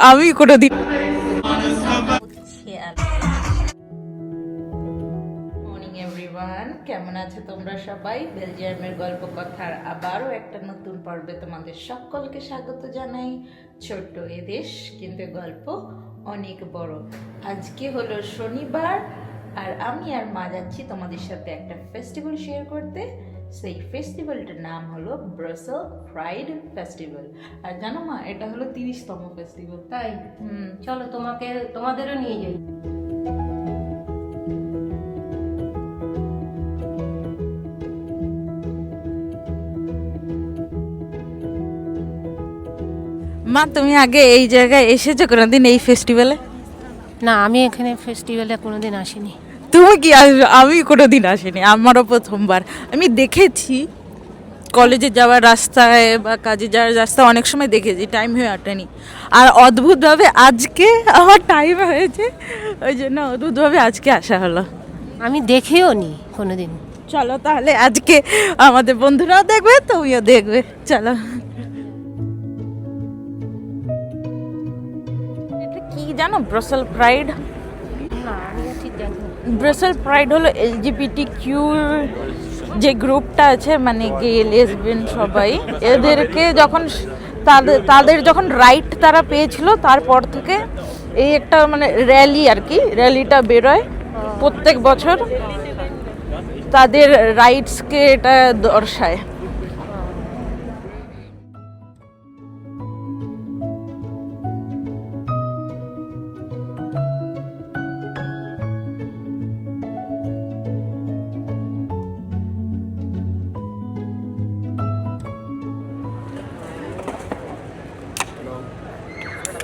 আমি কোনোদিন। Morning everyone, কেমন আছো তোমরা সবাই? বেলজিয়ামের গল্প কথার আবারও একটা নতুন পর্বে তোমাদের সকলকে স্বাগত জানাই। ছোট্ট এ দেশ, কিন্তু গল্প অনেক বড়। আজকে হলো শনিবার, আর আমি আর মা যাচ্ছি তোমাদের সাথে একটা ফেস্টিভ্যাল শেয়ার করতে। সেই ফেস্টিভ্যালটার নাম হলো ব্রাসেল প্রাইড ফেস্টিভ্যাল। আর জানো মা, এটা হলো 30তম ফেস্টিভ্যাল। তাই? চলো তোমাদেরও নিয়ে যাই। মা, তুমি আগে এই জায়গায় এসেছো কোনোদিন, এই ফেস্টিভ্যালে? না, আমি এখানে ফেস্টিভ্যালে কোনোদিন আসিনি। তুমি কি আসবে? আমি কোনোদিন আসিনি, আমারও প্রথমবার। আমি দেখেছি কলেজে যাওয়ার রাস্তায় বা কাজে যাওয়ার রাস্তায় অনেক সময় দেখেছি, টাইম হয়ে ওঠেনি। আর অদ্ভুতভাবে আজকে আমার টাইম হয়েছে, ওই জন্য অদ্ভুতভাবে আজকে আসা হলো। আমি দেখেও নি কোনোদিন। চলো তাহলে আজকে আমাদের বন্ধুরাও দেখবে, তুমিও দেখবে, চলো। এটা কি জানো, ব্রাসেল প্রাইড? না, আমি ঠিক জানি না। ব্রাসেল প্রাইড হলো এলজিবিটি কিউর যে গ্রুপটা আছে, মানে গে লেসবিয়ান সবাই, এদেরকে যখন তাদের যখন রাইট তারা পেয়েছিল, তারপর থেকে এই একটা মানে র্যালি আর কি, র্যালিটা বেরোয় প্রত্যেক বছর, তাদের রাইটসকে এটা দর্শায়।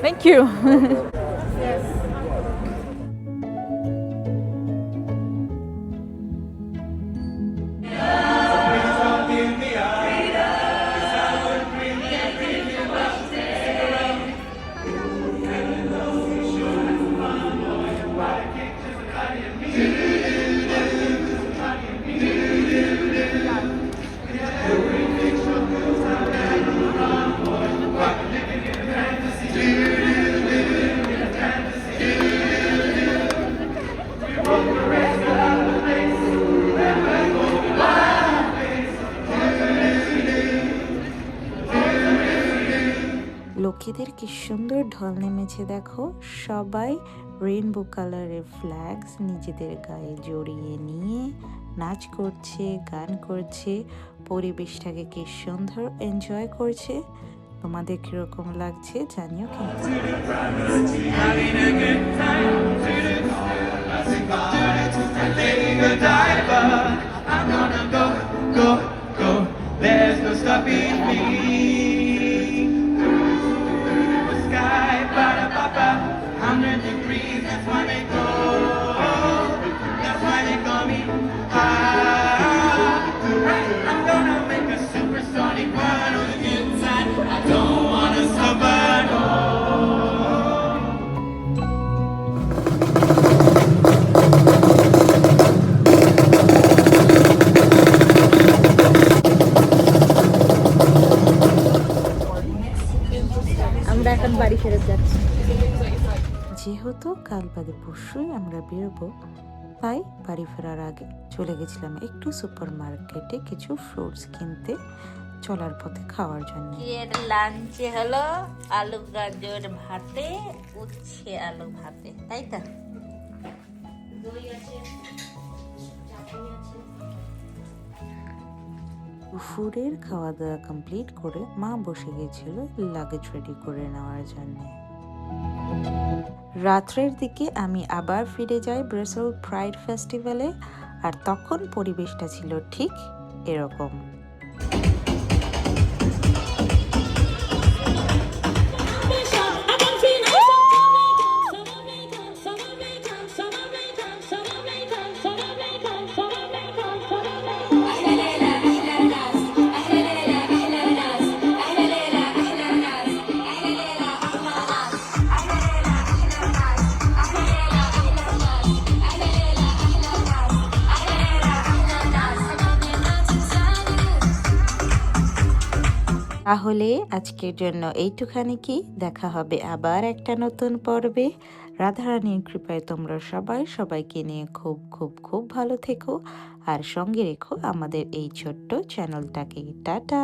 Thank you. লোকেদের কি সুন্দর ঢল নেমেছে দেখো, সবাই রেইনবো কালারের ফ্ল্যাগস নিজেদের গায়ে জড়িয়ে নিয়ে নাচ করছে, গান করছে, পরিবেশটাকে কি সুন্দর এনজয় করছে। তোমাদের কিরকম লাগছে জানিও কিন্তু। There's no stopping me. Sky, ba-da-ba-ba, 100 degrees, that's why they go. That's why they call me high. I'm gonna make a supersonic run on the inside. I don't wanna suffer, no. আমরা এখন বাড়ি ফেরত যাচ্ছি। যেহেতু কাল বাদে পরশুই আমরা বেরোবো, তাই বাড়ি ফেরার আগে চলে গেছিলাম একটু সুপার মার্কেটে কিছু ফ্রুটস কিনতে, চলার পথে খাওয়ার জন্য। লাঞ্চে হলো আলু গাজর ভাতে, উচ্ছে আলু ভাতে, তাই তো? দুপুরের খাওয়া দাওয়া কমপ্লিট করে মা বসে গেছিল লাগেজ রেডি করে নেওয়ার জন্য। রাত্রের দিকে আমি আবার ফিরে যাই ব্রাসেল প্রাইড ফেস্টিভ্যালে, আর তখন পরিবেশটা ছিল ঠিক এরকম। তাহলে আজকের জন্য এইটুখানি, কি দেখা হবে আবার একটা নতুন পর্বে। রাধারানীর কৃপায় তোমরা সবাই সবাইকে নিয়ে খুব খুব খুব ভালো থেকো আর সঙ্গে রেখো আমাদের এই ছোট্ট চ্যানেলটাকে। টাটা।